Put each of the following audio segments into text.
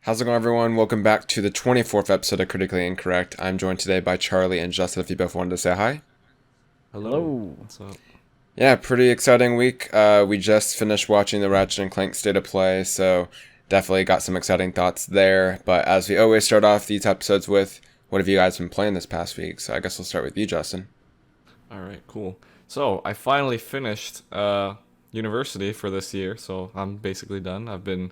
How's it going, everyone? Welcome back to the 24th episode of Critically Incorrect. I'm joined today by Charlie and Justin, if you both wanted to say hi. Hello. Hello. What's up? Yeah, pretty exciting week. We just finished watching the Ratchet and Clank State of Play, so definitely got some exciting thoughts there. But as we always start off these episodes with, what have you guys been playing this past week? So I guess we'll start with you, Justin. All right, cool. So I finally finished university for this year, so I'm basically done. I've been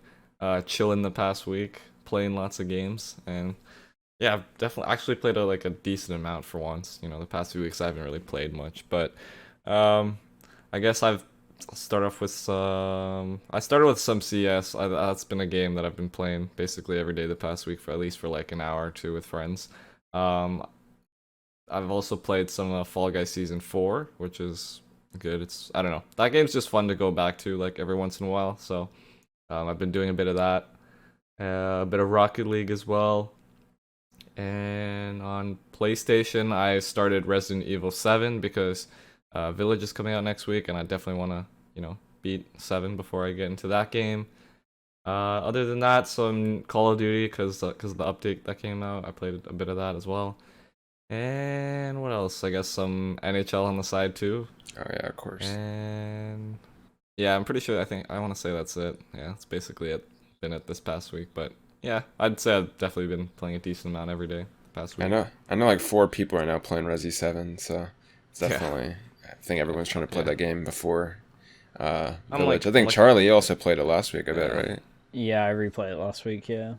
chilling the past week, playing lots of games, and yeah, I've definitely actually played a decent amount for once. The past few weeks I haven't really played much, but um, I guess I'll start off with some. I started with some CS. That's been a game that I've been playing basically every day the past week for at least for like an hour or two with friends. Um, I've also played some Fall Guys Season 4, which is good. I don't know. That game's just fun to go back to like every once in a while. So I've been doing a bit of that. A bit of Rocket League as well. And on PlayStation, I started Resident Evil 7 because Village is coming out next week, and I definitely want to, beat 7 before I get into that game. Other than that, some Call of Duty because the update that came out, I played a bit of that as well. And what else? I guess some NHL on the side too. Oh, yeah, of course. And yeah, I'm pretty sure. I want to say that's it. Yeah, that's basically it. Been it this past week, but yeah, I'd say I've definitely been playing a decent amount every day the past I week. know like 4 people are now playing Resi 7, so it's Yeah, definitely, I think everyone's trying to play yeah. that game before I'm Village. I I'm think Charlie, you also played it last week, I bet, yeah. right? Yeah, I replayed it last week, yeah.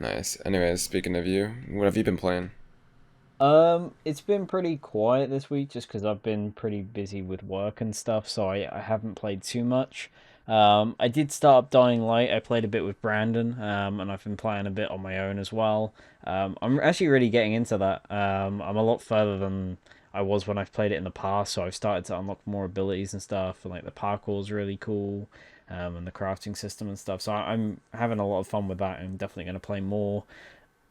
Nice. Anyways, speaking of you, what have you been playing? It's been pretty quiet this week just because I've been pretty busy with work and stuff, so I haven't played too much. I did start up Dying Light. I played a bit with Brandon, and I've been playing a bit on my own as well. I'm actually really getting into that. I'm a lot further than I was when I've played it in the past, so I've started to unlock more abilities and stuff, and like the parkour's really cool, and the crafting system and stuff. So I'm having a lot of fun with that. I'm definitely going to play more.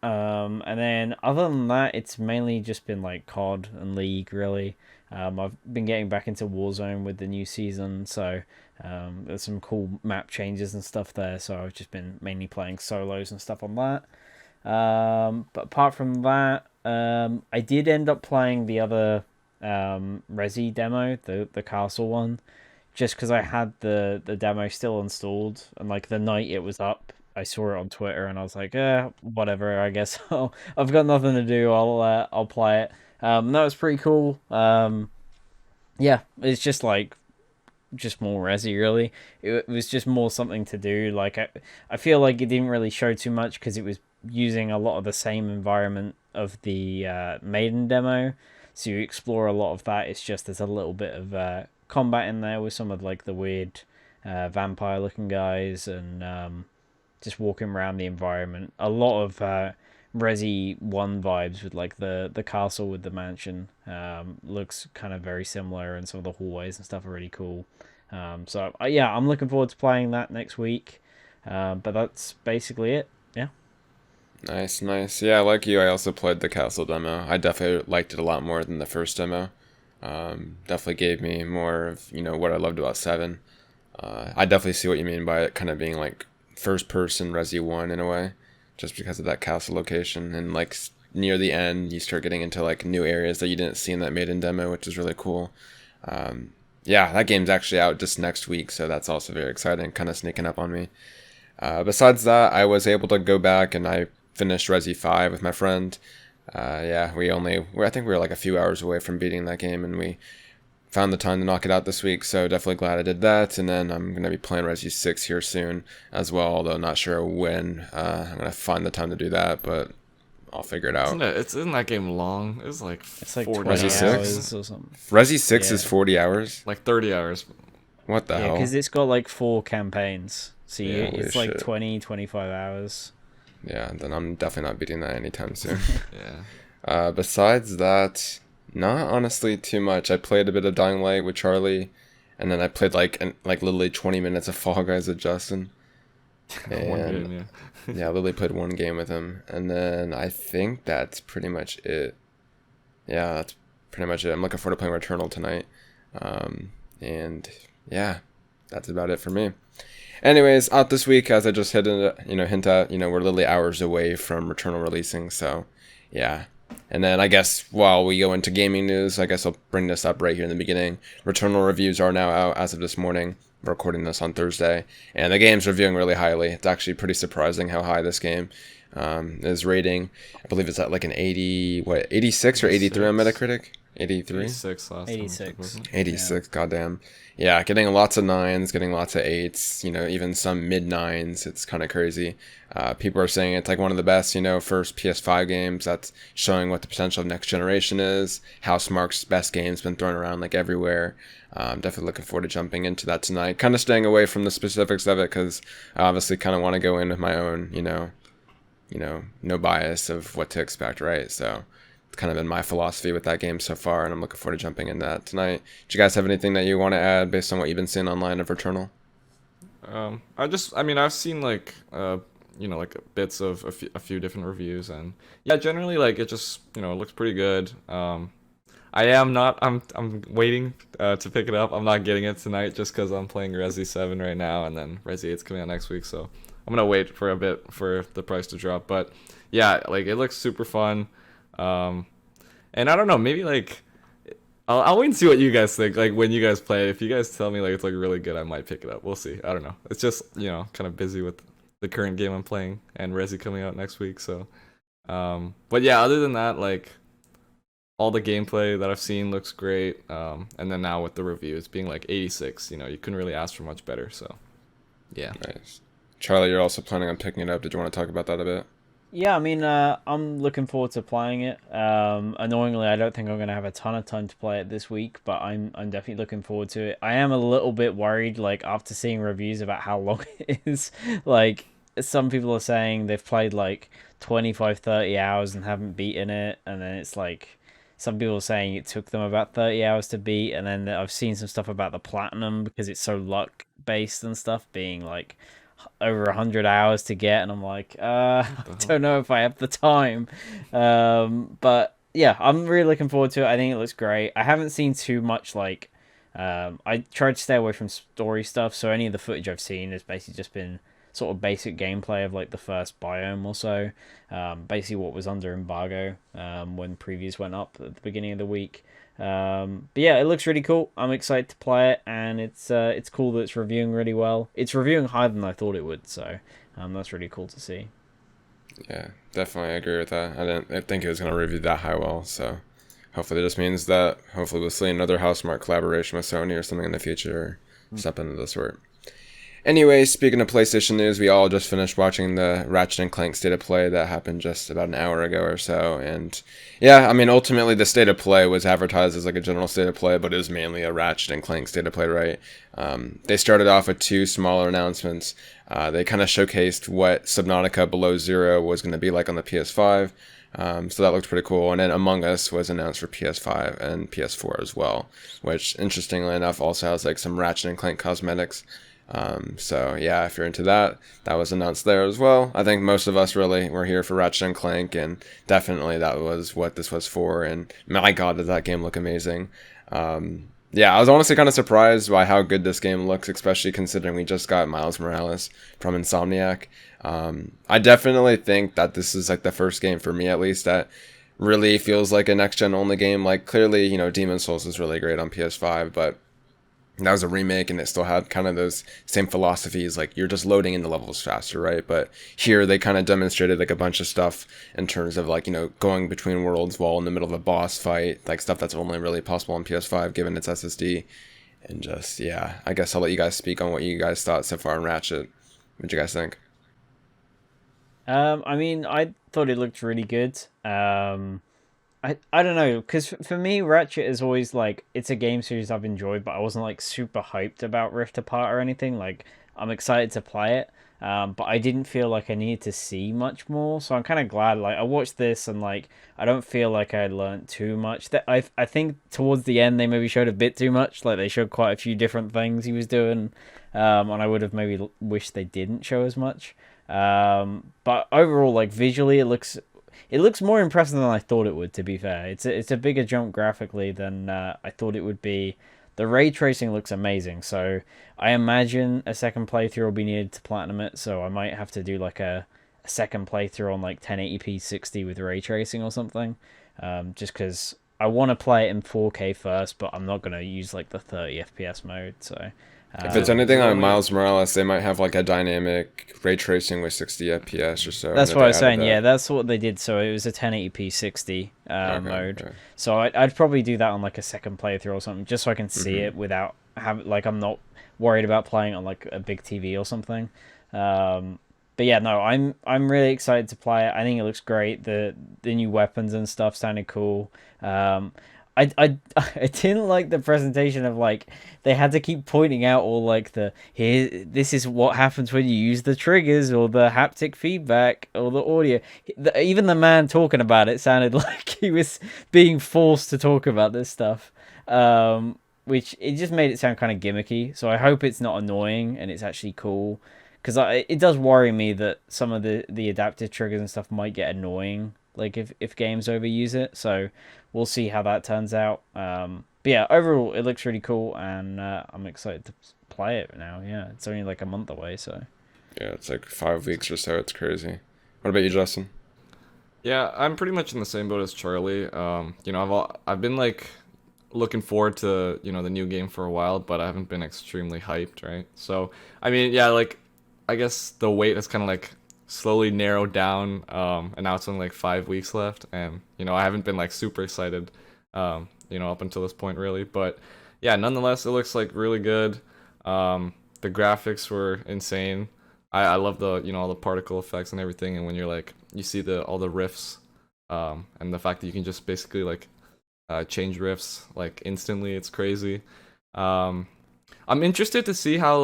And then other than that, it's mainly just been like COD and League, really. I've been getting back into Warzone with the new season, so there's some cool map changes and stuff there. So I've just been mainly playing solos and stuff on that. But apart from that, I did end up playing the other Resi demo, the castle one, just because I had the demo still installed, and like the night it was up, I saw it on Twitter, and I was like, whatever. I guess I've got nothing to do. I'll play it. That was pretty cool. Yeah, it's just more Resi really. It was just more something to do. Like I feel like it didn't really show too much because it was using a lot of the same environment of the Maiden demo. So you explore a lot of that. It's just there's a little bit of combat in there with some of like the weird vampire looking guys and just walking around the environment. A lot of Resi 1 vibes with like the castle with the mansion. Looks kind of very similar, and some of the hallways and stuff are really cool. So yeah, I'm looking forward to playing that next week. But that's basically it. Yeah. Nice, nice. Yeah, like you, I also played the castle demo. I definitely liked it a lot more than the first demo. Definitely gave me more of, what I loved about 7. I definitely see what you mean by it kind of being like first person Resi 1 in a way, just because of that castle location. And like near the end, you start getting into like new areas that you didn't see in that maiden demo, which is really cool. Um, yeah, that game's actually out just next week, so that's also very exciting, kind of sneaking up on me. Besides that, I was able to go back and I finished Resi 5 with my friend. Yeah, I think we were like a few hours away from beating that game, and we found the time to knock it out this week, so definitely glad I did that. And then I'm going to be playing Resi 6 here soon as well, although not sure when I'm going to find the time to do that, but I'll figure it out. Isn't that game long? It's like It's like 40 Resi 20 hours, 6? hours or something. Resi 6 is Yeah. 40 hours? like 30 hours. What the Yeah, because hell? it's got like 4 campaigns. So Yeah, Holy it's like shit. 20, 25 hours. Yeah, then I'm definitely not beating that anytime soon. yeah. Besides that, not honestly too much. I played a bit of Dying Light with Charlie, and then I played like literally 20 minutes of Fall Guys with Justin. One And game, yeah. yeah, I literally played one game with him, and then I think that's pretty much it. Yeah, that's pretty much it. I'm looking forward to playing Returnal tonight. And yeah, that's about it for me. Anyways, out this week, as I just hint at, we're literally hours away from Returnal releasing, so yeah. And then I guess while we go into gaming news, I guess I'll bring this up right here in the beginning. Returnal reviews are now out as of this morning. We're recording this on Thursday, and the game's reviewing really highly. It's actually pretty surprising how high this game is rating. I believe it's at like an 86 or 83 on Metacritic? 83? 86 last 86. time. 86, goddamn. Yeah, getting lots of 9s, getting lots of 8s, even some mid-9s. It's kind of crazy. People are saying it's like one of the best, first PS5 games that's showing what the potential of next generation is. Housemarque's best game's been thrown around like everywhere. I'm definitely looking forward to jumping into that tonight. Kind of staying away from the specifics of it because I obviously kind of want to go in with my own, no bias of what to expect, right? So it's kind of been my philosophy with that game so far, and I'm looking forward to jumping into that tonight. Do you guys have anything that you want to add based on what you've been seeing online of Returnal? I've seen like like bits of a few different reviews, and yeah, generally like it just it looks pretty good. I'm waiting to pick it up. I'm not getting it tonight just because I'm playing Resi 7 right now, and then Resi 8's coming out next week, so I'm gonna wait for a bit for the price to drop. But yeah, like it looks super fun. And I don't know, maybe like I'll wait and see what you guys think. Like when you guys play, if you guys tell me like it's like really good, I might pick it up. We'll see. I don't know. It's just kind of busy with the current game I'm playing and Resi coming out next week. So, but yeah, other than that, like all the gameplay that I've seen looks great. And then now with the reviews being like 86, you couldn't really ask for much better. So, yeah. Nice. Charlie, you're also planning on picking it up. Did you want to talk about that a bit? Yeah, I mean, I'm looking forward to playing it. Annoyingly, I don't think I'm gonna have a ton of time to play it this week, but I'm definitely looking forward to it. I am a little bit worried, like after seeing reviews about how long it is. Like some people are saying they've played like 25, 30 hours and haven't beaten it, and then it's like some people are saying it took them about 30 hours to beat, and then I've seen some stuff about the platinum because it's so luck based and stuff being like over 100 hours to get, and I'm like, I don't know if I have the time. But yeah, I'm really looking forward to it. I think it looks great. I haven't seen too much like I tried to stay away from story stuff, so any of the footage I've seen has basically just been sort of basic gameplay of like the first biome or so. Basically what was under embargo when previews went up at the beginning of the week. But yeah, it looks really cool. I'm excited to play it, and it's cool that it's reviewing really well. It's reviewing higher than I thought it would, so that's really cool to see. Yeah, definitely agree with that. I think it was going to review that high well, so hopefully this means that hopefully we'll see another Housemarque collaboration with Sony or something in the future, or something of the sort. Anyway, speaking of PlayStation news, we all just finished watching the Ratchet and Clank State of Play that happened just about an hour ago or so. And yeah, I mean, ultimately the State of Play was advertised as like a general State of Play, but it was mainly a Ratchet and Clank State of Play, right? They started off with two smaller announcements. They kind of showcased what Subnautica Below Zero was going to be like on the PS5. So that looked pretty cool. And then Among Us was announced for PS5 and PS4 as well, which interestingly enough also has like some Ratchet and Clank cosmetics. So yeah, if you're into that, that was announced there as well. I think most of us really were here for Ratchet and Clank, and definitely that was what this was for. And my God, did that game look amazing. Yeah, I was honestly kind of surprised by how good this game looks, especially considering we just got Miles Morales from Insomniac. I definitely think that this is like the first game for me, at least, that really feels like a next-gen only game. Like clearly, Demon's Souls is really great on PS5, but that was a remake and it still had kind of those same philosophies, like you're just loading into levels faster, right? But here they kind of demonstrated like a bunch of stuff in terms of like, going between worlds while in the middle of a boss fight, like stuff that's only really possible on PS5 given its SSD. And just, yeah, I guess I'll let you guys speak on what you guys thought so far on Ratchet. What'd you guys think? I mean, I thought it looked really good. I don't know, because for me, Ratchet is always like, it's a game series I've enjoyed, but I wasn't like super hyped about Rift Apart or anything. Like, I'm excited to play it, but I didn't feel like I needed to see much more. So I'm kind of glad. Like, I watched this and like, I don't feel like I learned too much. That I think towards the end they maybe showed a bit too much. Like they showed quite a few different things he was doing, and I would have maybe wished they didn't show as much. But overall, like visually, it looks more impressive than I thought it would, to be fair. It's a bigger jump graphically than I thought it would be. the ray tracing looks amazing. So I imagine a second playthrough will be needed to platinum it. So I might have to do like a second playthrough on like 1080p 60 with ray tracing or something. Just because I want to play it in 4K first, but I'm not gonna use like the 30 FPS mode. So If it's anything like Miles Morales, they might have like a dynamic ray tracing with 60 FPS or so. that's what I was saying. Yeah, that's what they did. So it was a 1080p 60 mode. Okay. So I'd probably do that on like a second playthrough or something, just so I can see it without I'm not worried about playing on like a big TV or something. But yeah, no, I'm really excited to play it. I think it looks great. The new weapons and stuff sounded cool. I I didn't like the presentation of like they had to keep pointing out all like this is what happens when you use the triggers or the haptic feedback or the audio. Even the man talking about it sounded like he was being forced to talk about this stuff. Which it just made it sound kind of gimmicky. So I hope it's not annoying and it's actually cool. Because it does worry me that some of the adaptive triggers and stuff might get annoying, like if games overuse it. So we'll see how that turns out. But yeah, overall it looks really cool, and I'm excited to play it now. Yeah, it's only like a month away, so. Yeah, it's like 5 weeks or so. It's crazy. What about you, Justin? Yeah, I'm pretty much in the same boat as Charlie. I've been like looking forward to the new game for a while, but I haven't been extremely hyped, right? So I mean, yeah, like I guess the wait has kind of like slowly narrowed down, and now it's only like 5 weeks left, and I haven't been like super excited, up until this point really, but yeah, nonetheless, it looks like really good. The graphics were insane. I love the all the particle effects and everything, and when you see all the riffs, and the fact that you can just basically like change riffs like instantly, it's crazy. I'm interested to see how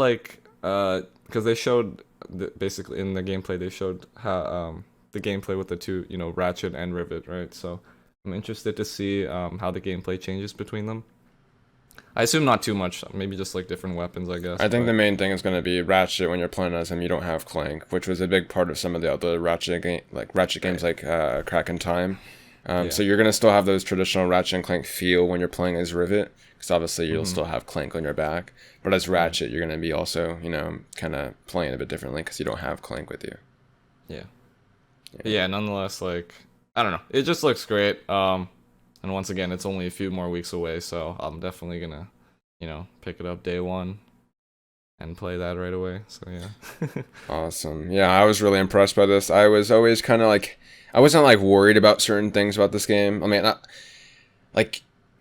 because they showed basically in the gameplay they showed how the gameplay with the two Ratchet and Rivet, right? So I'm interested to see how the gameplay changes between them. I assume not too much, maybe just like different weapons, I guess. I think the main thing is going to be Ratchet. When you're playing as him, you don't have Clank, which was a big part of some of the other Ratchet games like Crack in Time. So you're going to still have those traditional Ratchet and Clank feel when you're playing as Rivet, because obviously you'll still have Clank on your back. But as Ratchet, you're going to be also, kind of playing a bit differently because you don't have Clank with you. Yeah, nonetheless, like, I don't know. It just looks great. And once again, it's only a few more weeks away, so I'm definitely going to, pick it up day one and play that right away. So, yeah. Awesome. Yeah, I was really impressed by this. I was always kind of like, I wasn't like worried about certain things about this game. I mean,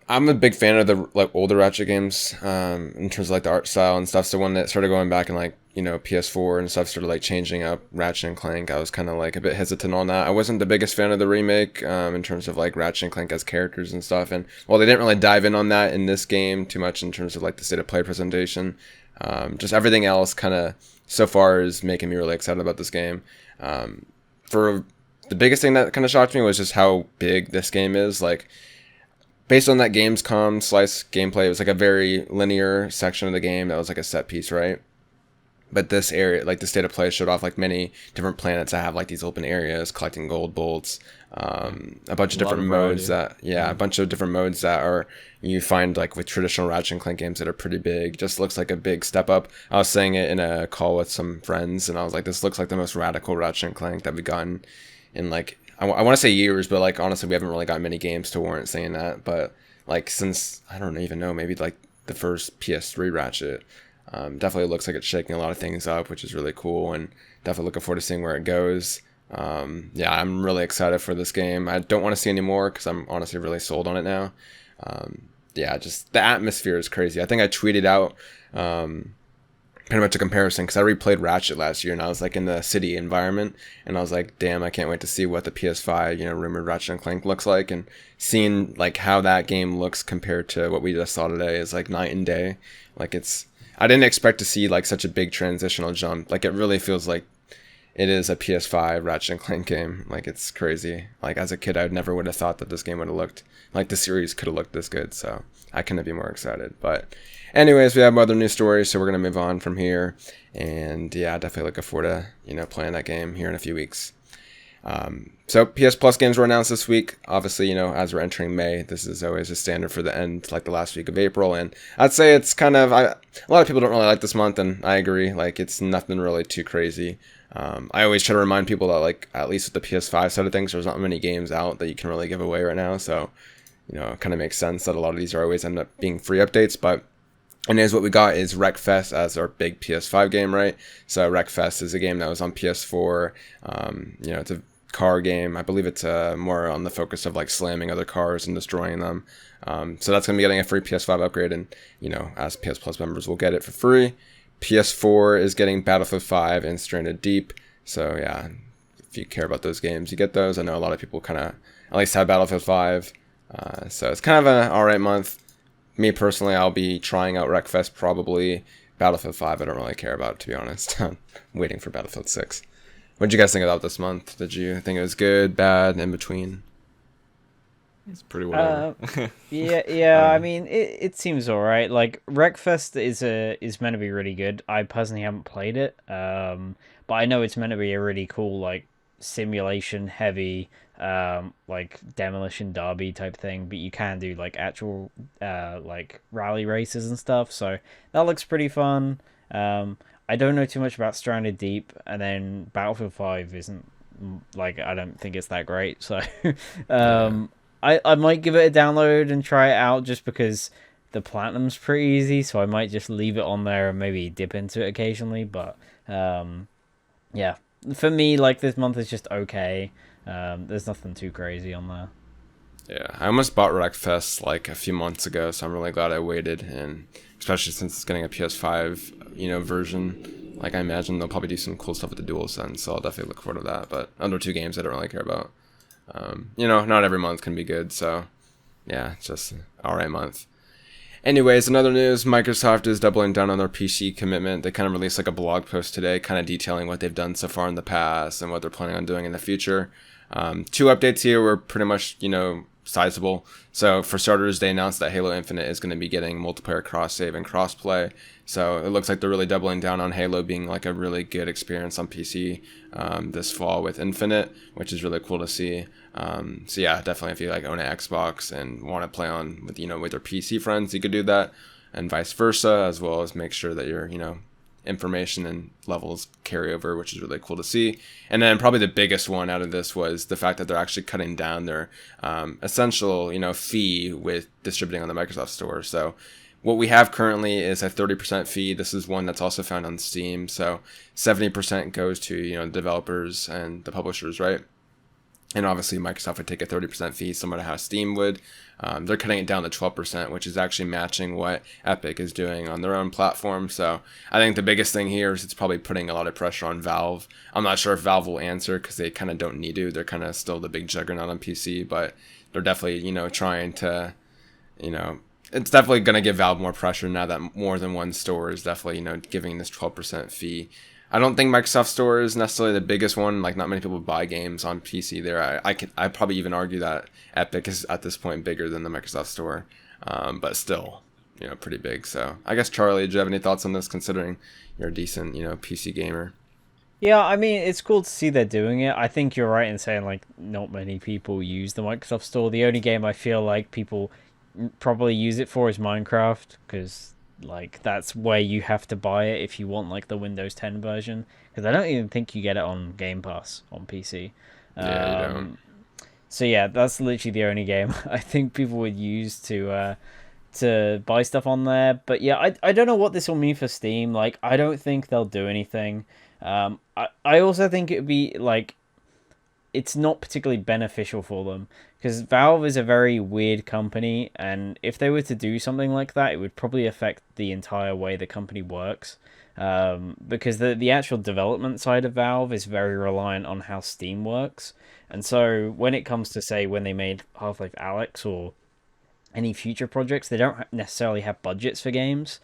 I'm a big fan of the older Ratchet games, in terms of like the art style and stuff. So when it started going back and PS4 and stuff started like changing up Ratchet and Clank, I was kind of like a bit hesitant on that. I wasn't the biggest fan of the remake, in terms of like Ratchet and Clank as characters and stuff. And they didn't really dive in on that in this game too much in terms of like the state of play presentation. Just everything else kind of so far is making me really excited about this game. For the biggest thing that kind of shocked me was just how big this game is. Like, based on that Gamescom slice gameplay, it was like a very linear section of the game that was like a set piece, right? But this area, like the state of play, showed off like many different planets that have like these open areas, collecting gold bolts, a bunch of different modes a bunch of different modes that are you find like with traditional Ratchet and Clank games that are pretty big. Just looks like a big step up. I was saying it in a call with some friends, and I was like, this looks like the most radical Ratchet and Clank that we've gotten in like I want to say years, but like honestly, we haven't really got many games to warrant saying that. But like since I don't even know, maybe like the first PS3 Ratchet. Definitely looks like it's shaking a lot of things up, which is really cool, and definitely looking forward to seeing where it goes. Yeah, I'm really excited for this game. I don't want to see any more because I'm honestly really sold on it now. Yeah, just the atmosphere is crazy. I think I tweeted out pretty much a comparison because I replayed Ratchet last year and I was like in the city environment, and I was like, damn, I can't wait to see what the PS5 rumored Ratchet and Clank looks like, and seeing like how that game looks compared to what we just saw today is like night and day. Like I didn't expect to see like such a big transitional jump. Like it really feels like it is a PS5 Ratchet and Clank game. Like it's crazy. Like as a kid, I never would have thought that this game would have looked like the series could have looked this good. So I couldn't be more excited. But anyways, we have other news stories, so we're gonna move on from here. And yeah, definitely looking forward to playing that game here in a few weeks. So PS Plus games were announced this week. Obviously, as we're entering May, this is always a standard for the end, like the last week of April. And I'd say it's kind of, a lot of people don't really like this month, and I agree. Like, it's nothing really too crazy. I always try to remind people that, like, at least with the PS5 side of things, there's not many games out that you can really give away right now. So, it kind of makes sense that a lot of these are always end up being free updates. But anyways, what we got is Wreckfest as our big PS5 game, right? So Wreckfest is a game that was on PS4. It's a car game. I believe it's more on the focus of like slamming other cars and destroying them. So that's going to be getting a free PS5 upgrade, and as PS Plus members, we'll get it for free. PS4 is getting Battlefield 5 and Stranded Deep. So yeah, if you care about those games, you get those. I know a lot of people kind of at least have Battlefield 5. So it's kind of an alright month. Me personally, I'll be trying out Wreckfest probably. Battlefield 5, I don't really care about, to be honest. I'm waiting for Battlefield 6. What did you guys think about this month? Did you think it was good, bad, in between? It's pretty whatever. Yeah. I mean, it seems alright. Like Wreckfest is meant to be really good. I personally haven't played it, but I know it's meant to be a really cool like simulation heavy, like demolition derby type thing. But you can do like actual like rally races and stuff. So that looks pretty fun. I don't know too much about Stranded Deep, and then Battlefield 5 isn't like I don't think it's that great. So, Yeah. I might give it a download and try it out just because the platinum's pretty easy, so I might just leave it on there and maybe dip into it occasionally. But yeah, for me, like this month is just okay. There's nothing too crazy on there. Yeah, I almost bought Wreckfest like a few months ago, so I'm really glad I waited, and especially since it's getting a PS5, version. Like I imagine they'll probably do some cool stuff with the DualSense, so I'll definitely look forward to that. But under two games, I don't really care about. Not every month can be good, so yeah, it's just an alright month. Anyways, in other news, Microsoft is doubling down on their PC commitment. They kind of released like a blog post today, kind of detailing what they've done so far in the past and what they're planning on doing in the future. Two updates here were pretty much, sizable. So for starters, they announced that Halo Infinite is going to be getting multiplayer cross-save and cross-play. So it looks like they're really doubling down on Halo being like a really good experience on PC this fall with Infinite, which is really cool to see. So yeah, definitely if you like own an Xbox and want to play on with with your PC friends, you could do that, and vice versa, as well as make sure that your information and levels carry over, which is really cool to see. And then probably the biggest one out of this was the fact that they're actually cutting down their essential fee with distributing on the Microsoft Store. So what we have currently is a 30% fee. This is one that's also found on Steam. So 70% goes to the developers and the publishers, right? And obviously, Microsoft would take a 30% fee, similar to how Steam would. They're cutting it down to 12%, which is actually matching what Epic is doing on their own platform. So I think the biggest thing here is it's probably putting a lot of pressure on Valve. I'm not sure if Valve will answer because they kind of don't need to. They're kind of still the big juggernaut on PC, but they're definitely, trying to, it's definitely going to give Valve more pressure now that more than one store is definitely, giving this 12% fee. I don't think Microsoft Store is necessarily the biggest one. Like, not many people buy games on PC there. I'd probably even argue that Epic is at this point bigger than the Microsoft Store, but still, pretty big. So I guess, Charlie, do you have any thoughts on this, considering you're a decent, PC gamer? Yeah, I mean, it's cool to see they're doing it. I think you're right in saying, like, not many people use the Microsoft Store. The only game I feel like people probably use it for is Minecraft, because, like, that's where you have to buy it if you want, like, the Windows 10 version. Because I don't even think you get it on Game Pass on PC. Yeah, you don't. So, yeah, that's literally the only game I think people would use to buy stuff on there. But, yeah, I don't know what this will mean for Steam. Like, I don't think they'll do anything. I also think it would be like it's not particularly beneficial for them because Valve is a very weird company, and if they were to do something like that, it would probably affect the entire way the company works. Because the actual development side of Valve is very reliant on how Steam works, and so when it comes to say when they made Half-Life Alyx or any future projects, they don't necessarily have budgets for games,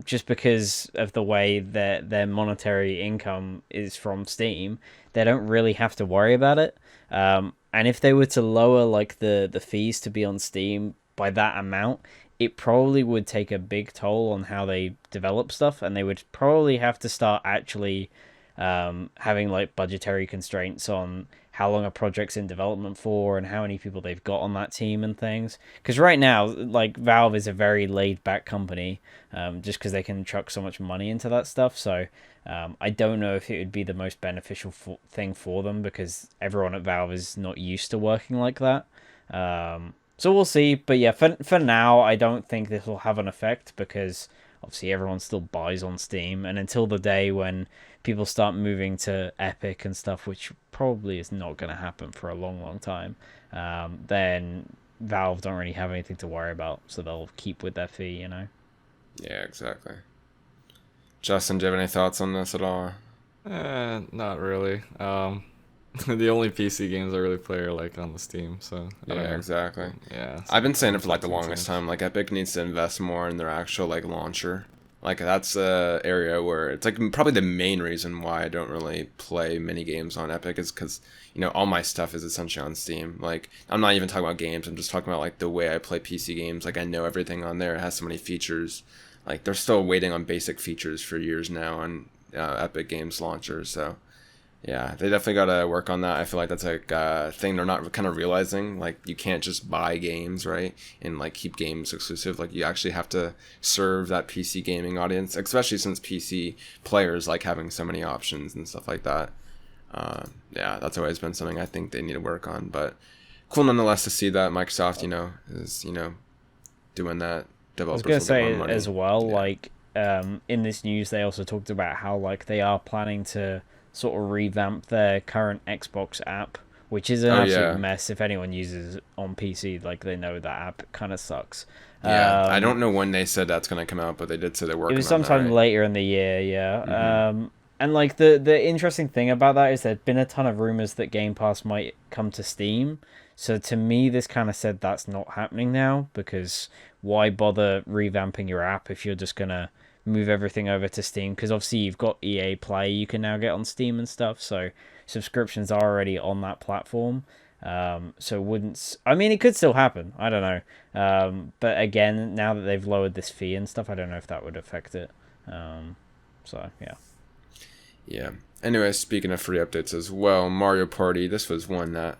just because of the way that their monetary income is from Steam. They don't really have to worry about it. And if they were to lower like the fees to be on Steam by that amount, it probably would take a big toll on how they develop stuff, and they would probably have to start actually having like budgetary constraints on how long a project's in development for and how many people they've got on that team and things. Because right now, like Valve is a very laid back company, just because they can chuck so much money into that stuff. So I don't know if it would be the most beneficial thing for them because everyone at Valve is not used to working like that. So we'll see. But yeah, for now, I don't think this will have an effect because obviously everyone still buys on Steam. And until the day when people start moving to Epic and stuff, which probably is not going to happen for a long, long time, then Valve don't really have anything to worry about. So they'll keep with their fee, you know? Yeah, exactly. Justin, do you have any thoughts on this at all? Not really. The only PC games I really play are like on the Steam, so I don't Yeah, know. exactly. Yeah, I've been saying it for like not the too longest much. time. Like Epic needs to invest more in their actual like launcher. Like that's a area where it's like probably the main reason why I don't really play many games on Epic is because all my stuff is essentially on Steam. Like I'm not even talking about games. I'm just talking about like the way I play PC games. Like I know everything on there. It has so many features. Like they're still waiting on basic features for years now on Epic Games launcher. So yeah, they definitely got to work on that. I feel like that's like a thing they're not kind of realizing. Like, you can't just buy games, right? And, like, keep games exclusive. Like, you actually have to serve that PC gaming audience, especially since PC players like having so many options and stuff like that. Yeah, that's always been something I think they need to work on. But cool nonetheless to see that Microsoft, is, doing that. I was Developers gonna will get more say money. as well, Yeah. like in this news, they also talked about how like they are planning to sort of revamp their current Xbox app, which is an Oh, absolute yeah. mess. If anyone uses it on PC, like they know that app kind of sucks. Yeah. I Um, don't know when they said that's going to come out, but they did say they're it was working on that, sometime right? later in the year, Mm-hmm. yeah. And like the interesting thing about that is there's been a ton of rumors that Game Pass might come to Steam. So to me, this kind of said that's not happening now because why bother revamping your app if you're just gonna move everything over to Steam? Because obviously you've got EA Play you can now get on Steam and stuff. So subscriptions are already on that platform. So wouldn't I mean it could still happen. I don't know. But again, now that they've lowered this fee and stuff, I don't know if that would affect it. Um, so yeah. Yeah. Anyway, speaking of free updates as well, Mario Party, this was one that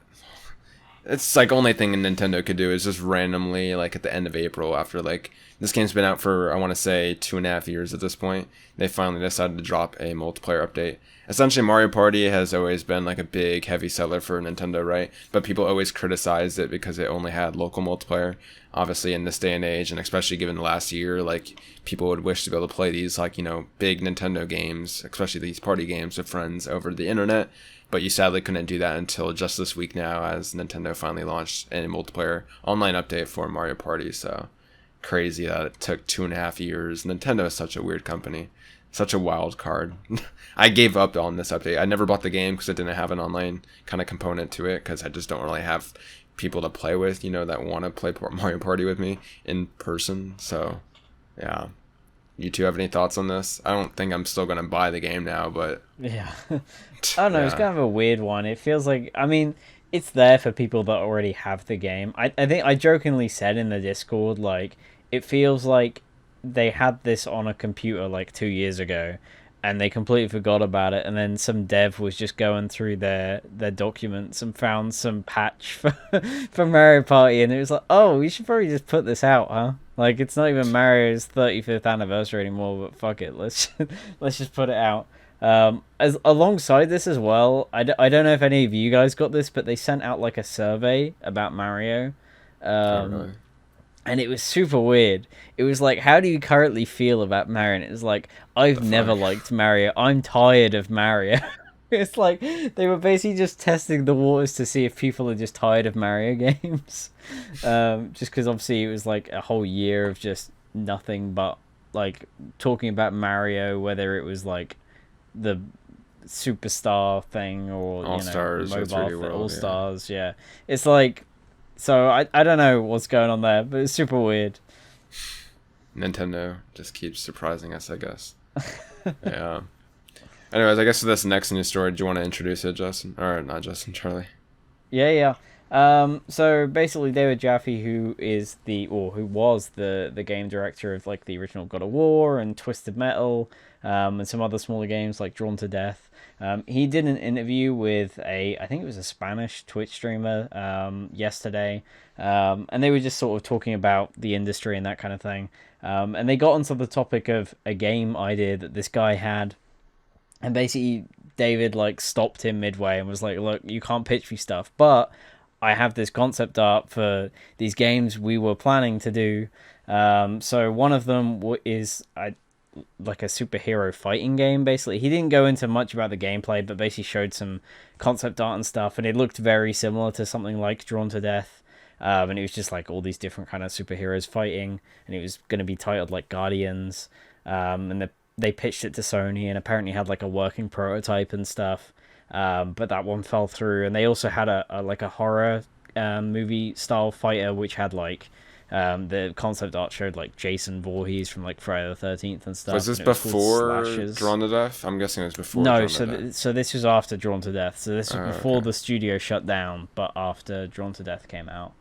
it's like only thing Nintendo could do is just randomly like at the end of April after like this game's been out for I want to say 2.5 years at this point. They finally decided to drop a multiplayer update. Essentially, Mario Party has always been like a big heavy seller for Nintendo, right? But people always criticized it because it only had local multiplayer. Obviously, in this day and age, and especially given the last year, like people would wish to be able to play these like big Nintendo games, especially these party games with friends over the internet. But you sadly couldn't do that until just this week now, as Nintendo finally launched a multiplayer online update for Mario Party. So crazy that it took 2.5 years. Nintendo is such a weird company, such a wild card. I gave up on this update. I never bought the game because it didn't have an online kind of component to it because I just don't really have people to play with, that want to play Mario Party with me in person. So yeah. You two have any thoughts on this? I don't think I'm still gonna buy the game now, but Yeah. I don't know, it's yeah. kind of a weird one. It feels like, I mean, it's there for people that already have the game. I think I jokingly said in the Discord, like, it feels like they had this on a computer like 2 years ago and they completely forgot about it. And then some dev was just going through their documents and found some patch for Mario Party. And it was like, oh, we should probably just put this out, huh? Like, it's not even Mario's 35th anniversary anymore, but fuck it. Let's just put it out. As alongside this as well, I don't know if any of you guys got this, but they sent out like a survey about Mario, Oh um, really? and it was super weird. It was like, how do you currently feel about Mario? And it was like, I've The never fuck? liked Mario. I'm tired of Mario. It's like they were basically just testing the waters to see if people are just tired of Mario games. Just because obviously it was like a whole year of just nothing but like talking about Mario, whether it was like the superstar thing or All Stars or mobile 3D all World, yeah. stars. Yeah, it's like so I don't know what's going on there, but it's super weird. Nintendo just keeps surprising us, I guess. Yeah. Anyways, I guess for this next news story, do you want to introduce it, Justin? Or not Justin, Charlie. Yeah, yeah. So basically, David Jaffe, who was the game director of like the original God of War and Twisted Metal, and some other smaller games like Drawn to Death. He did an interview with I think it was a Spanish Twitch streamer yesterday, and they were just sort of talking about the industry and that kind of thing. And they got onto the topic of a game idea that this guy had, and basically David like stopped him midway and was like, "Look, you can't pitch me stuff, but I have this concept art for these games we were planning to do." So one of them is like a superhero fighting game. Basically, he didn't go into much about the gameplay, but basically showed some concept art and stuff, and it looked very similar to something like Drawn to Death. And it was just like all these different kind of superheroes fighting, and it was going to be titled like Guardians. And they pitched it to Sony, and apparently had like a working prototype and stuff. But that one fell through, and they also had a like a horror movie style fighter, which had like the concept art showed like Jason Voorhees from like Friday the 13th and stuff. Was this before Drawn to Death? I'm guessing it was before. No, so this was after Drawn to Death. So this was before the studio shut down, but after Drawn to Death came out.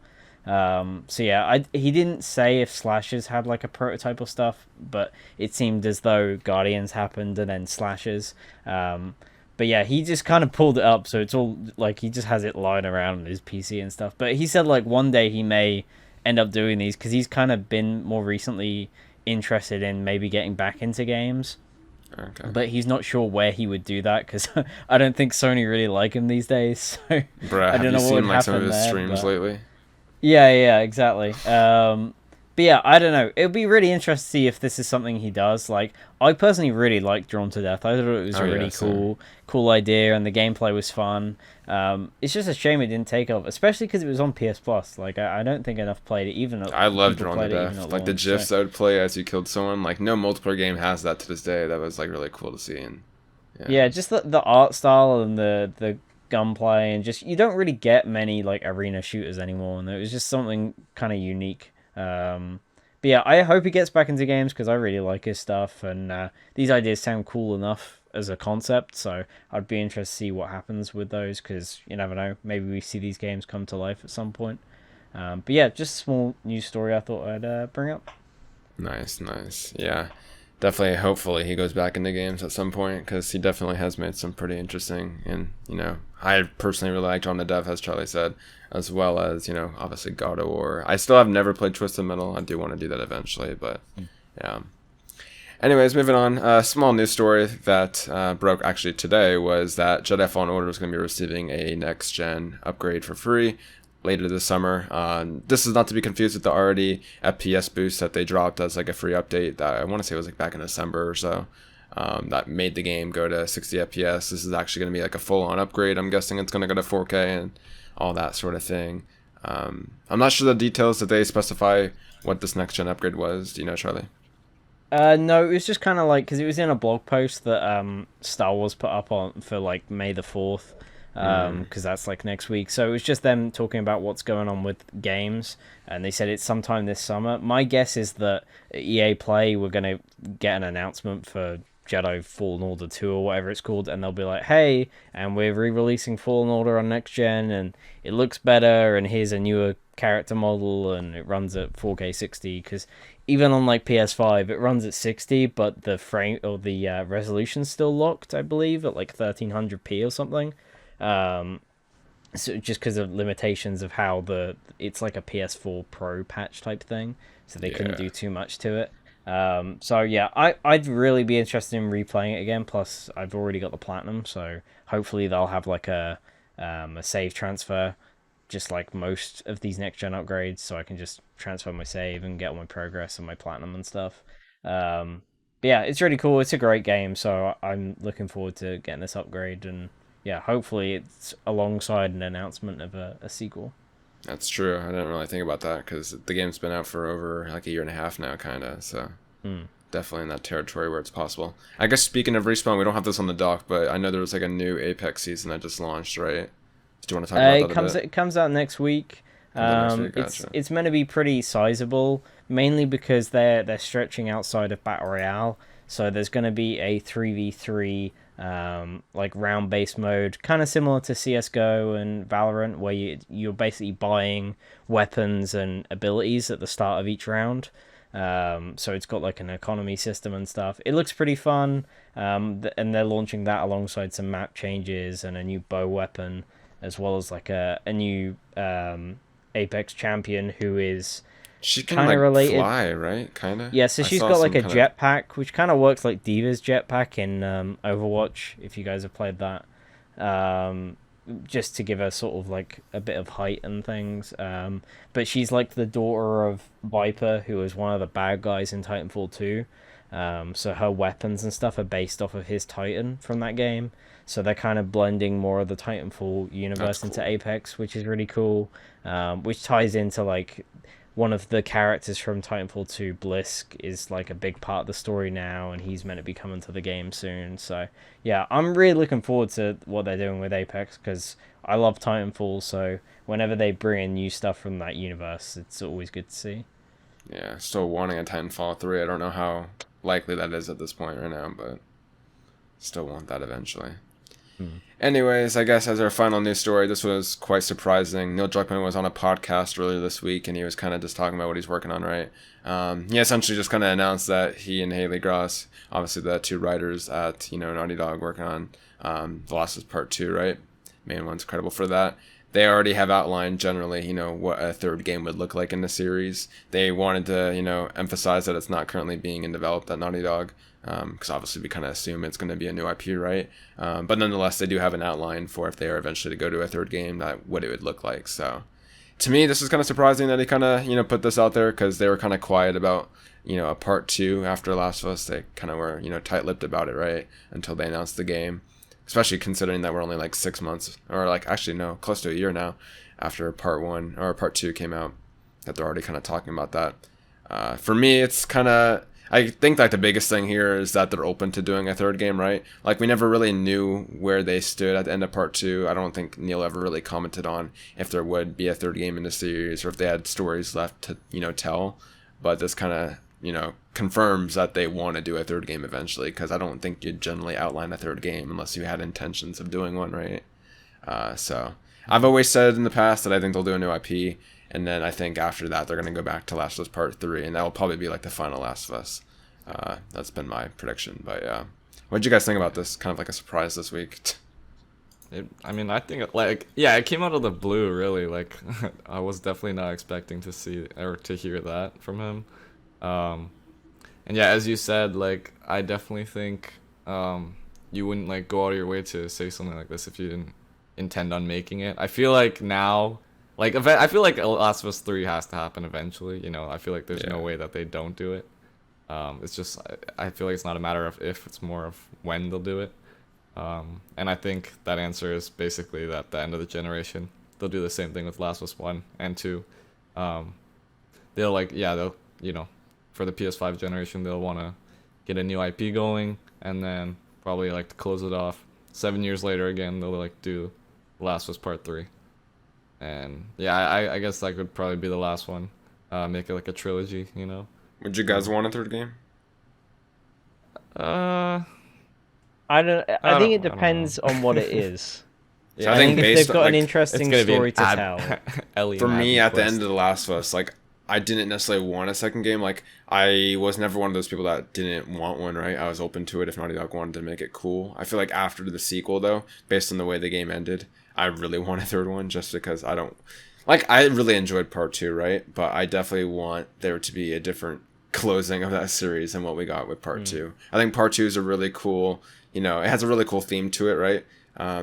So yeah, he didn't say if Slashers had like a prototype or stuff, but it seemed as though Guardians happened and then Slashers. But yeah, he just kind of pulled it up, so it's all like he just has it lying around on his PC and stuff. But he said like one day he may end up doing these because he's kind of been more recently interested in maybe getting back into games. Okay. But he's not sure where he would do that because I don't think Sony really like him these days. So Bruh, I don't know have you what seen like some of his streams lately? Yeah, exactly. But yeah, I don't know. It would be really interesting to see if this is something he does. Like, I personally really liked Drawn to Death. I thought it was a really cool idea, and the gameplay was fun. It's just a shame it didn't take off, especially because it was on PS Plus. Like, I don't think enough played it. I love Drawn to Death. Like the GIFs I would play as you killed someone. Like, no multiplayer game has that to this day. That was like really cool to see. And yeah, just the art style and the gunplay, and just you don't really get many like arena shooters anymore, and it was just something kind of unique. But yeah, I hope he gets back into games because I really like his stuff, and these ideas sound cool enough as a concept, so I'd be interested to see what happens with those, because you never know, maybe we see these games come to life at some point. But yeah, just a small news story I thought I'd bring up. Nice. Yeah, definitely, hopefully he goes back into games at some point, because he definitely has made some pretty interesting, and I personally really like Drawn to Death, as Charlie said, as well as obviously God of War. I still have never played Twisted Metal. I do want to do that eventually, but yeah. Anyways, moving on. A small news story that broke actually today was that Jedi Fallen Order was going to be receiving a next gen upgrade for free later this summer. This is not to be confused with the already FPS boost that they dropped as like a free update that I want to say was like back in December or so. That made the game go to 60 FPS. This is actually going to be like a full-on upgrade. I'm guessing it's going to go to 4K and all that sort of thing. I'm not sure the details that they specify what this next-gen upgrade was. Do you know, Charlie? No, it was just kind of like, because it was in a blog post that Star Wars put up on for like May the 4th, because that's like next week. So it was just them talking about what's going on with games, and they said it's sometime this summer. My guess is that EA Play we're going to get an announcement for Jedi Fallen Order 2 or whatever it's called, and they'll be like, hey, and we're re-releasing Fallen Order on next gen, and it looks better, and here's a newer character model, and it runs at 4K 60, because even on like PS5 it runs at 60, but the frame or the resolution's still locked, I believe, at like 1300p or something. So just because of limitations of how it's like a PS4 Pro patch type thing, so they couldn't do too much to it. So yeah, I'd really be interested in replaying it again. Plus, I've already got the platinum, so hopefully they'll have like a save transfer, just like most of these next gen upgrades, so I can just transfer my save and get all my progress and my platinum and stuff. But yeah, it's really cool. It's a great game, so I'm looking forward to getting this upgrade, and yeah, hopefully it's alongside an announcement of a sequel. That's true. I didn't really think about that because the game's been out for over like a year and a half now, kind of. So definitely in that territory where it's possible. I guess speaking of Respawn, we don't have this on the dock, but I know there was like a new Apex season that just launched, right? Do you want to talk about that a bit? It comes out next week. Gotcha. It's meant to be pretty sizable, mainly because they're stretching outside of Battle Royale. So there's going to be a 3v3 like round-based mode, kind of similar to CSGO and Valorant, where you're basically buying weapons and abilities at the start of each round. So it's got like an economy system and stuff. It looks pretty fun. And they're launching that alongside some map changes and a new bow weapon, as well as like a new Apex champion who is She can kind of like related. fly, right? Kind of. Yeah, so I she's saw got like some a kind of. jetpack, which kind of works like Diva's jetpack in Overwatch, if you guys have played that. Um, just to give her sort of like a bit of height and things. But she's like the daughter of Viper, who was one of the bad guys in Titanfall 2. So her weapons and stuff are based off of his Titan from that game. So they're kind of blending more of the Titanfall That's universe cool. into Apex, which is really cool. Which ties into like one of the characters from Titanfall 2, Blisk, is like a big part of the story now, and he's meant to be coming to the game soon. So yeah, I'm really looking forward to what they're doing with Apex because I love Titanfall. So whenever they bring in new stuff from that universe, it's always good to see. Yeah, still wanting a Titanfall 3. I don't know how likely that is at this point right now, but still want that eventually. Mm. Anyways, I guess as our final news story, this was quite surprising. Neil Druckmann was on a podcast earlier this week, and he was kind of just talking about what he's working on, right? He essentially just kind of announced that he and Haley Gross, obviously the two writers at Naughty Dog, working on The Last of Us Part 2, right? Main one's credible for that. They already have outlined generally, what a third game would look like in the series. They wanted to, emphasize that it's not currently being developed at Naughty Dog, because obviously we kind of assume it's going to be a new IP, right? But nonetheless, they do have an outline for if they are eventually to go to a third game, that what it would look like. So, to me, this is kind of surprising that he kind of put this out there, because they were kind of quiet about a part 2 after Last of Us. They kind of were tight-lipped about it, right, until they announced the game. Especially considering that we're only like 6 months, or like actually no, close to a year now after part 1 or part 2 came out, that they're already kind of talking about that. For me, it's kind of, I think like the biggest thing here is that they're open to doing a third game, right? Like we never really knew where they stood at the end of part 2. I don't think Neil ever really commented on if there would be a third game in the series or if they had stories left to tell. But this kind of confirms that they want to do a third game eventually, because I don't think you'd generally outline a third game unless you had intentions of doing one, right? So I've always said in the past that I think they'll do a new IP, and then I think after that they're going to go back to Last of Us Part 3, and that will probably be like the final Last of Us. That's been my prediction. But yeah, what did you guys think about this? Kind of like a surprise this week. I think like yeah, it came out of the blue really. Like I was definitely not expecting to see or to hear that from him. And yeah, as you said, like I definitely think you wouldn't like go out of your way to say something like this if you didn't intend on making it. I feel like now, like I feel like Last of Us 3 has to happen eventually. I feel like there's no way that they don't do it. It's just I feel like it's not a matter of if, it's more of when they'll do it. And I think that answer is basically that the end of the generation they'll do the same thing with Last of Us 1 and 2. They'll like they'll for the PS5 generation, they'll want to get a new IP going, and then probably like to close it off 7 years later again, they'll like do Last of Us Part 3. And yeah, I guess that could probably be the last one. Make it like a trilogy, Would you guys want a third game? I I think it don't know. depends on what it is. So I I think think if based they've got on, an like, interesting gonna be an story to ad- tell. Ellie for and me, Abby at the quest. end of The Last of Us, like I didn't necessarily want a second game. Like I was never one of those people that didn't want one, right? I was open to it if Naughty Dog wanted to make it cool. I feel like after the sequel, though, based on the way the game ended, I really want a third one, just because I don't like. I really enjoyed part 2, right? But I definitely want there to be a different closing of that series than what we got with part 2. I think part 2 is a really cool, it has a really cool theme to it, right?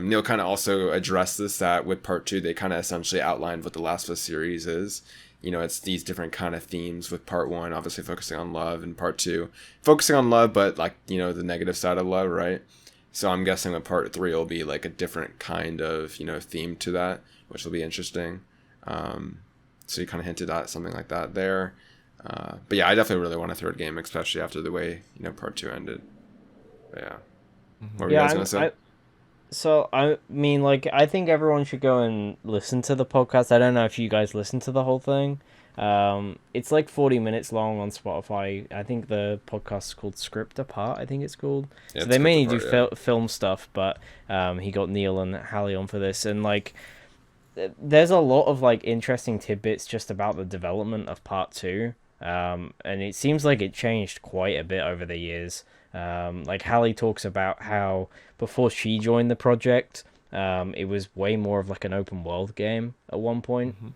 Neil kind of also addressed this, that with part 2 they kind of essentially outlined what the Last of Us series is. It's these different kind of themes, with part 1 obviously focusing on love, and part 2 focusing on love but like the negative side of love, right? So I'm guessing that part 3 will be like a different kind of theme to that, which will be interesting. So you kind of hinted at something like that there. But yeah, I definitely really want a third game, especially after the way part 2 ended. But yeah, what were you guys gonna say? So I mean, like, I think everyone should go and listen to the podcast. I don't know if you guys listen to the whole thing. It's like 40 minutes long on Spotify. I think the podcast is called Script Apart, I think it's called. Yeah, So it's they Script mainly Apart, do film stuff, but he got Neil and Hallie on for this, and like there's a lot of like interesting tidbits just about the development of part 2. And it seems like it changed quite a bit over the years. Like Hallie talks about how before she joined the project, it was way more of like an open world game at one point. Hmm.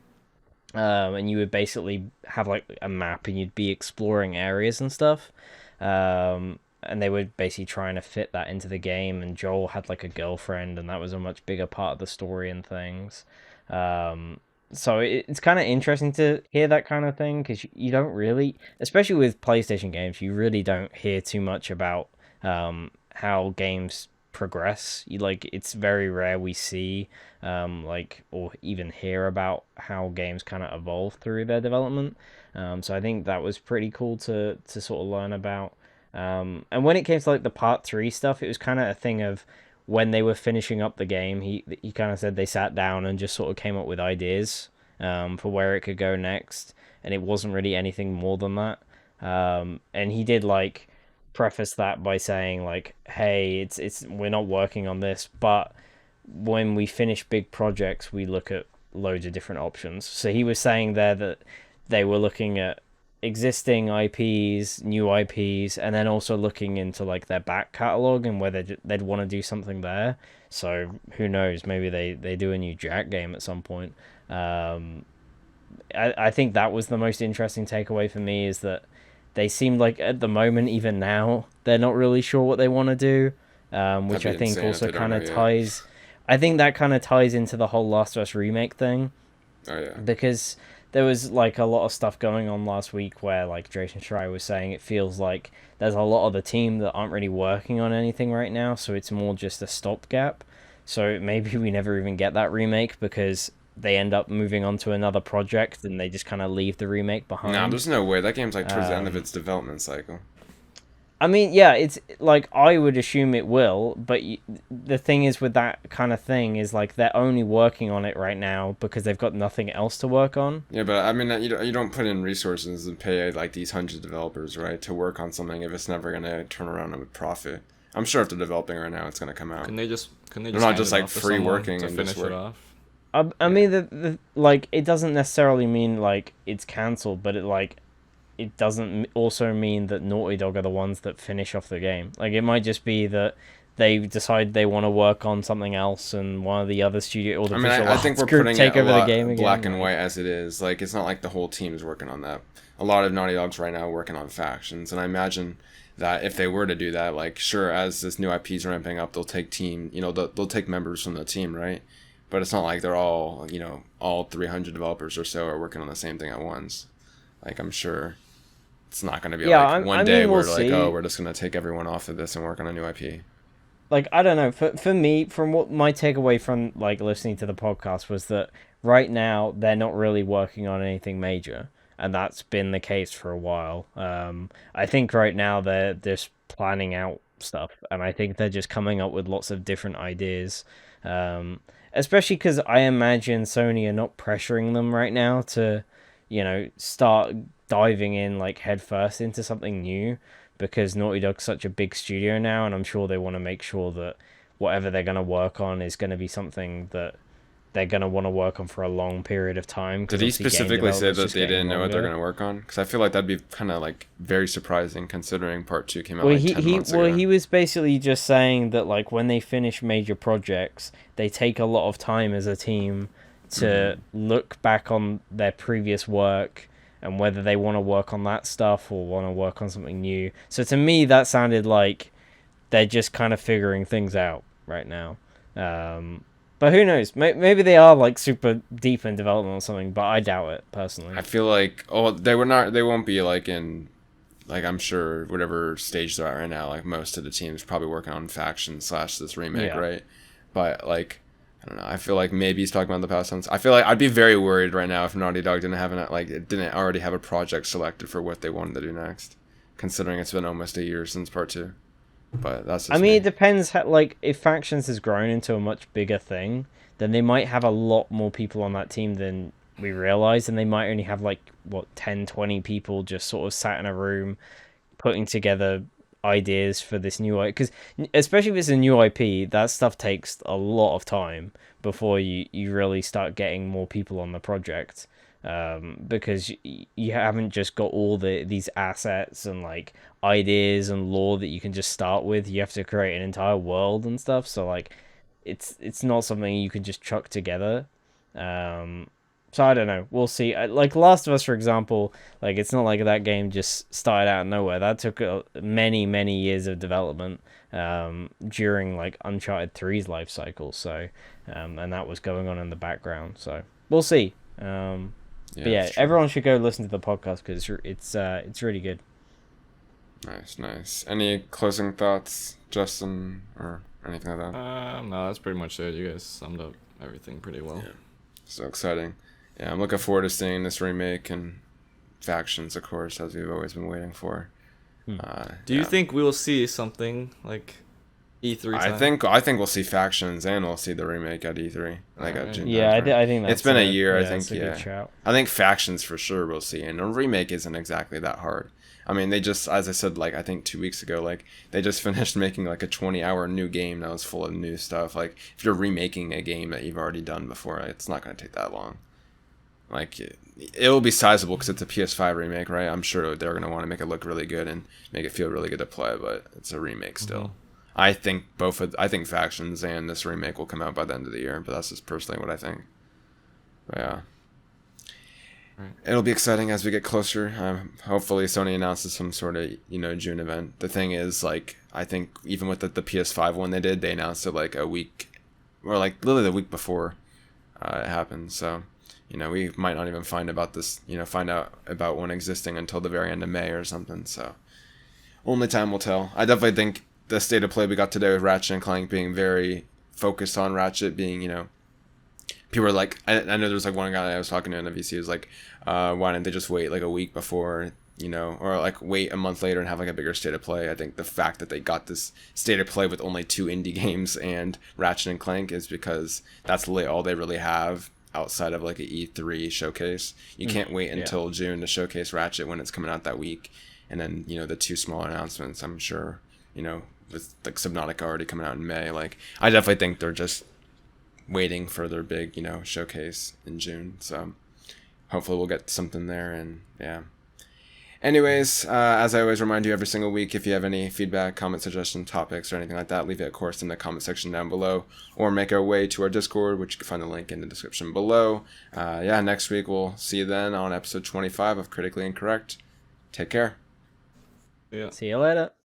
And you would basically have like a map and you'd be exploring areas and stuff. And they were basically trying to fit that into the game. And Joel had like a girlfriend, and that was a much bigger part of the story and things. Um, so it's kind of interesting to hear that kind of thing because you don't really, especially with PlayStation games, you really don't hear too much about how games progress. You like it's very rare we see like or even hear about how games kind of evolve through their development. So I think that was pretty cool to sort of learn about. And when it came to like the part 3 stuff, it was kind of a thing of when they were finishing up the game. He kind of said they sat down and just sort of came up with ideas for where it could go next, and it wasn't really anything more than that. And he did like preface that by saying like, "Hey, it's we're not working on this, but when we finish big projects, we look at loads of different options." So he was saying there that they were looking at existing IPs, new IPs, and then also looking into like their back catalog and whether they'd want to do something there. So who knows? Maybe they do a new Jack game at some point. Um, I think that was the most interesting takeaway for me is that they seemed like at the moment, even now, they're not really sure what they want to do, which I That'd be think insane if also they don't kind know of yet. ties. I think that kind of ties into the whole Last of Us remake thing Oh yeah. because there was like a lot of stuff going on last week where like Jason Schreier was saying it feels like there's a lot of the team that aren't really working on anything right now, so it's more just a stopgap. So maybe we never even get that remake because they end up moving on to another project and they just kind of leave the remake Nah, behind. there's no way. That game's like towards the end of Um, its development cycle. I mean, yeah, it's like I would assume it will, but the thing is with that kind of thing is like they're only working on it right now because they've got nothing else to work on. Yeah, but I mean, you don't put in resources and pay like these hundreds of developers, right, to work on something if it's never gonna turn around and profit. I'm sure if they're developing right now, it's gonna come out. Can they They're just not hand just it like off to free someone working to and just finish it work. off? I Yeah. mean, the like it doesn't necessarily mean like it's cancelled, but it doesn't also mean that Naughty Dog are the ones that finish off the game. Like it might just be that they decide they want to work on something else, and one of the other studio or the I mean, visual I think arts we're group putting it take a over the game lot black again. and Like, white as it is. Like, it's not like the whole team is working on that. A lot of Naughty Dogs right now are working on factions, and I imagine that if they were to do that, like, sure, as this new IP is ramping up, they'll take team, they'll take members from the team, right? But it's not like they're all, all 300 developers or so are working on the same thing at once. Like, I'm sure it's not going to be yeah, like one I day mean, we'll where like, oh, see. we're just going to take everyone off of this and work on a new IP. Like I don't know. For me, from what my takeaway from like listening to the podcast was that right now they're not really working on anything major, and that's been the case for a while. I think right now they're just planning out stuff, and I think they're just coming up with lots of different ideas. Um, Especially because I imagine Sony are not pressuring them right now to, start diving in like head first into something new because Naughty Dog's such a big studio now, and I'm sure they want to make sure that whatever they're going to work on is going to be something that they're going to want to work on for a long period of time. Did Because he obviously, game specifically say development's that just they getting didn't know what they're longer. going to work on? Because I feel like that'd be kind of like very surprising considering part two came out Well, like 10 months ago. he was basically just saying that like when they finish major projects, they take a lot of time as a team to look back on their previous work and whether they want to work on that stuff or want to work on something new. So to me, that sounded like they're just kind of figuring things out right now. But who knows? Maybe they are like super deep in development or something, but I doubt it personally. I feel like they won't be like in like I'm sure whatever stage they're at right now. Like most of the teams probably working on faction slash this remake, Yeah. right? But like I don't know. I feel like maybe he's talking about the past tense. I feel like I'd be very worried right now if Naughty Dog didn't already have a project selected for what they wanted to do next, considering it's been almost a year since part two. But that's I just mean, me. it depends. Like, if factions has grown into a much bigger thing, then they might have a lot more people on that team than we realize, and they might only have like what 10, 20 people just sort of sat in a room putting together ideas for this new IP. Because especially if it's a new IP, that stuff takes a lot of time before you really start getting more people on the project. because you haven't just got all these assets and like ideas and lore that you can just start with. You have to create an entire world and stuff. So like, it's not something you can just chuck together. Um, so I don't know. We'll see. Like Last of Us, for example, like it's not like that game just started out of nowhere. That took many years of development during like Uncharted 3's life cycle. So, and that was going on in the background. So we'll see. But yeah, everyone should go listen to the podcast because it's really good. Nice. Any closing thoughts, Justin, or anything like that? No, that's pretty much it. You guys summed up everything pretty well. Yeah. So exciting. Yeah, I'm looking forward to seeing this remake and Factions, of course, as we've always been waiting for. Do you think we'll see something like E3 time? I think we'll see Factions and we'll see the remake at E3. Like Alright. at June Yeah, timeframe. I think that's it's been a year. I think that's a good shout. I think Factions for sure we'll see, and a remake isn't exactly that hard. I mean, they just, as I said, like I think 2 weeks ago, like they just finished making like a 20-hour new game that was full of new stuff. Like if you're remaking a game that you've already done before, it's not going to take that long. Like it will be sizable because it's a PS5 remake, right? I'm sure they're going to want to make it look really good and make it feel really good to play, but it's a remake still. I think I think Factions and this remake will come out by the end of the year, but that's just personally what I think. But yeah. Right. It'll be exciting as we get closer. Hopefully Sony announces some sort of, June event. The thing is, like, I think even with the PS5 one they announced it like a week, or like literally the week before it happened. So, we might not even find out about one existing until the very end of May or something. So, only time will tell. I definitely think the state of play we got today with Ratchet and Clank being very focused on Ratchet being, people are like, I know there was like one guy I was talking to in the VC was like, why didn't they just wait like a week before, or like wait a month later and have like a bigger state of play? I think the fact that they got this state of play with only 2 indie games and Ratchet and Clank is because that's really all they really have outside of like an E3 showcase. You can't wait until June to showcase Ratchet when it's coming out that week. And then, the 2 small announcements, I'm sure, with like Subnautica already coming out in May. Like, I definitely think they're just waiting for their big, showcase in June. So hopefully we'll get something there. And yeah. Anyways, as I always remind you every single week, if you have any feedback, comment, suggestion, topics, or anything like that, leave it, of course, in the comment section down below, or make our way to our Discord, which you can find the link in the description below. Next week we'll see you then on episode 25 of Critically Incorrect. Take care. Yeah. See you later.